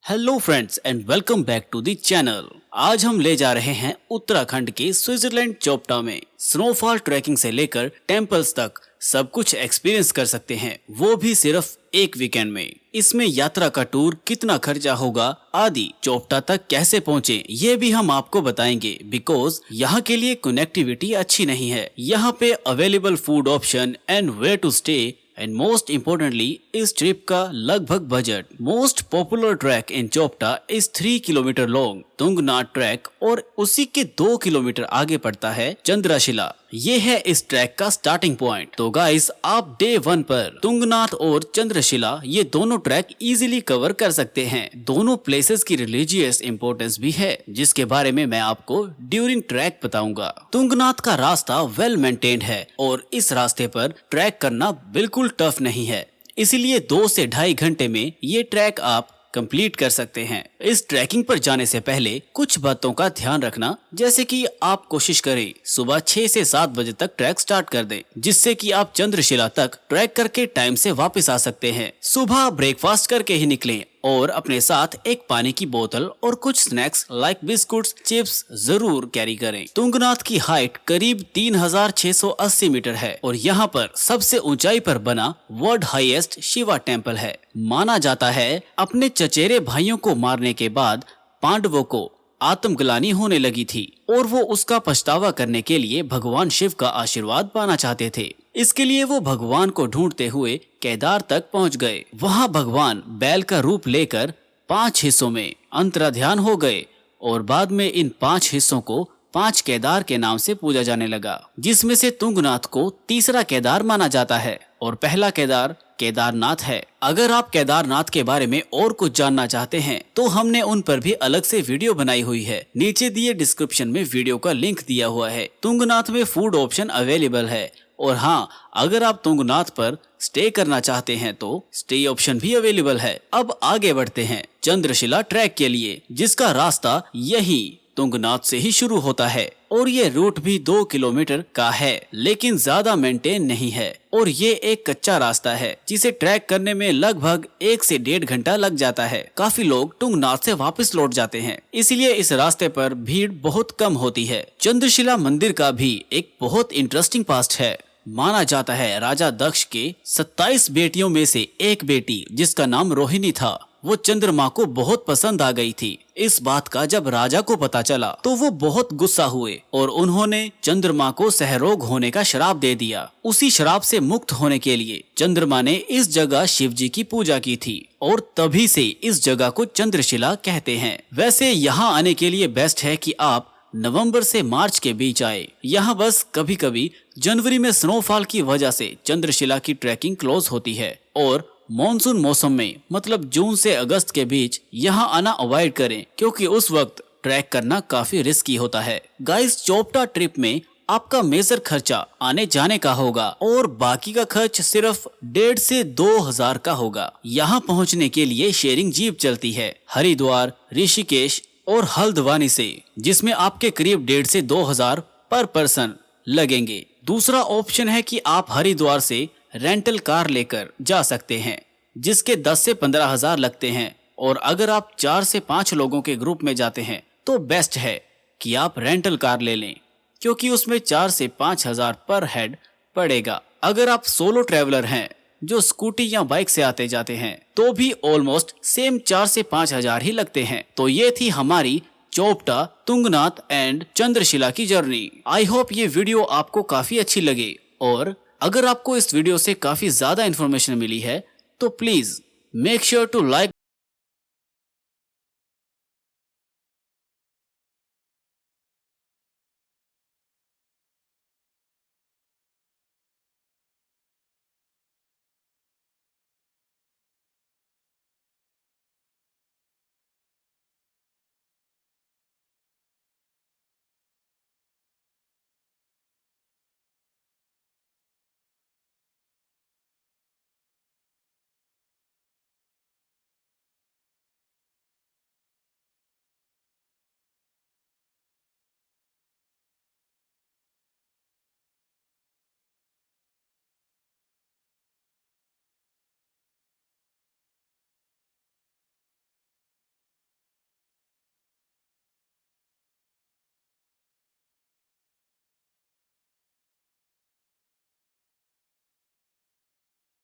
Hello friends and welcome back to the channel. आज हम ले जा रहे हैं उत्तराखंड के स्विट्जरलैंड चोपटा में। स्नोफॉल ट्रैकिंग से लेकर टेम्पल्स तक सब कुछ एक्सपीरियंस कर सकते हैं, वो भी सिर्फ एक वीकेंड में। इसमें यात्रा का टूर कितना खर्चा होगा आदि, चोपटा तक कैसे पहुँचे ये भी हम आपको बताएंगे, बिकॉज यहाँ के लिए कनेक्टिविटी अच्छी नहीं है। यहाँ पे available food option and where to stay and most importantly इस ट्रिप का लगभग budget. Most popular track in Chopta is 3 kilometre long Tungnath track और उसी के 2 किलोमीटर आगे पड़ता है चंद्रशिला। ये है इस ट्रैक का स्टार्टिंग पॉइंट। तो गाइस, आप डे 1 पर तुंगनाथ और चंद्रशिला ये दोनों ट्रैक इजीली कवर कर सकते हैं। दोनों प्लेसेस की रिलीजियस इंपॉर्टेंस भी है, जिसके बारे में मैं आपको ड्यूरिंग ट्रैक बताऊंगा। तुंगनाथ का रास्ता वेल मेंटेन्ड है और इस रास्ते पर ट्रैक करना बिल्कुल टफ नहीं है, इसलिए 2 से ढाई घंटे में ये ट्रैक आप कंप्लीट कर सकते हैं। इस ट्रैकिंग पर जाने से पहले कुछ बातों का ध्यान रखना, जैसे कि आप कोशिश करें सुबह 6 से 7 बजे तक ट्रैक स्टार्ट कर दें, जिससे कि आप चंद्रशिला तक ट्रैक करके टाइम से वापस आ सकते हैं। सुबह ब्रेकफास्ट करके ही निकलें और अपने साथ एक पानी की बोतल और कुछ स्नैक्स लाइक बिस्कुट्स, चिप्स जरूर कैरी करें। तुंगनाथ की हाइट करीब 3680 मीटर है और यहाँ पर सबसे ऊंचाई पर बना वर्ल्ड हाईएस्ट शिवा टेम्पल है। माना जाता है अपने चचेरे भाइयों को मारने के बाद पांडवों को आत्मग्लानि होने लगी थी और वो उसका पछतावा करने के लिए भगवान शिव का आशीर्वाद पाना चाहते थे। इसके लिए वो भगवान को ढूंढते हुए केदार तक पहुंच गए। वहां भगवान बैल का रूप लेकर 5 हिस्सों में अंतर्ध्यान हो गए और बाद में इन 5 हिस्सों को 5 केदार के नाम से पूजा जाने लगा, जिसमें से तुंगनाथ को तीसरा केदार माना जाता है और पहला केदार केदारनाथ है। अगर आप केदारनाथ के बारे में और कुछ जानना चाहते हैं तो हमने उन पर भी अलग से वीडियो बनाई हुई है, नीचे दिए डिस्क्रिप्शन में वीडियो का लिंक दिया हुआ है। तुंगनाथ में फूड ऑप्शन अवेलेबल है और हाँ, अगर आप तुंगनाथ पर स्टे करना चाहते हैं तो स्टे ऑप्शन भी अवेलेबल है। अब आगे बढ़ते हैं चंद्रशिला ट्रैक के लिए, जिसका रास्ता यही तुंगनाथ से ही शुरू होता है और ये रूट भी 2 किलोमीटर का है, लेकिन ज्यादा मेंटेन नहीं है और ये एक कच्चा रास्ता है जिसे ट्रैक करने में लगभग 1 से 1.5 घंटा लग जाता है। काफी लोग तुंगनाथ से वापस लौट जाते हैं, इसलिए इस रास्ते पर भीड़ बहुत कम होती है। चंद्रशिला मंदिर का भी एक बहुत इंटरेस्टिंग पास्ट है। माना जाता है राजा दक्ष के 27 बेटियों में से एक बेटी, जिसका नाम रोहिणी था, वो चंद्रमा को बहुत पसंद आ गई थी। इस बात का जब राजा को पता चला तो वो बहुत गुस्सा हुए और उन्होंने चंद्रमा को सहरोग होने का श्राप दे दिया। उसी श्राप से मुक्त होने के लिए चंद्रमा ने इस जगह शिव जी की पूजा की थी और तभी से इस जगह को चंद्रशिला कहते हैं। वैसे यहाँ आने के लिए बेस्ट है कि आप नवंबर से मार्च के बीच आए। यहाँ बस कभी कभी जनवरी में स्नोफॉल की वजह से चंद्रशिला की ट्रैकिंग क्लोज होती है और मॉनसून मौसम में मतलब जून से अगस्त के बीच यहाँ आना अवॉइड करें, क्योंकि उस वक्त ट्रैक करना काफी रिस्की होता है। गाइस, चोपटा ट्रिप में आपका मेजर खर्चा आने जाने का होगा और बाकी का खर्च सिर्फ 1.5 से 2 हजार का होगा। यहाँ पहुँचने के लिए शेयरिंग जीप चलती है हरिद्वार, ऋषिकेश और हल्द्वानी से, जिसमें आपके करीब 1.5 से 2 हजार पर पर्सन लगेंगे। दूसरा ऑप्शन है कि आप हरिद्वार से रेंटल कार लेकर जा सकते हैं, जिसके 10 से 15 हजार लगते हैं और अगर आप 4 से 5 लोगों के ग्रुप में जाते हैं तो बेस्ट है कि आप रेंटल कार ले लें, क्योंकि उसमें 4 से 5 हजार पर हेड पड़ेगा। अगर आप सोलो ट्रैवलर हैं जो स्कूटी या बाइक से आते जाते हैं तो भी ऑलमोस्ट सेम 4 से 5 हजार ही लगते हैं। तो ये थी हमारी चोपटा, तुंगनाथ एंड चंद्रशिला की जर्नी। आई होप ये वीडियो आपको काफी अच्छी लगे और अगर आपको इस वीडियो से काफी ज्यादा इन्फॉर्मेशन मिली है तो please make sure to like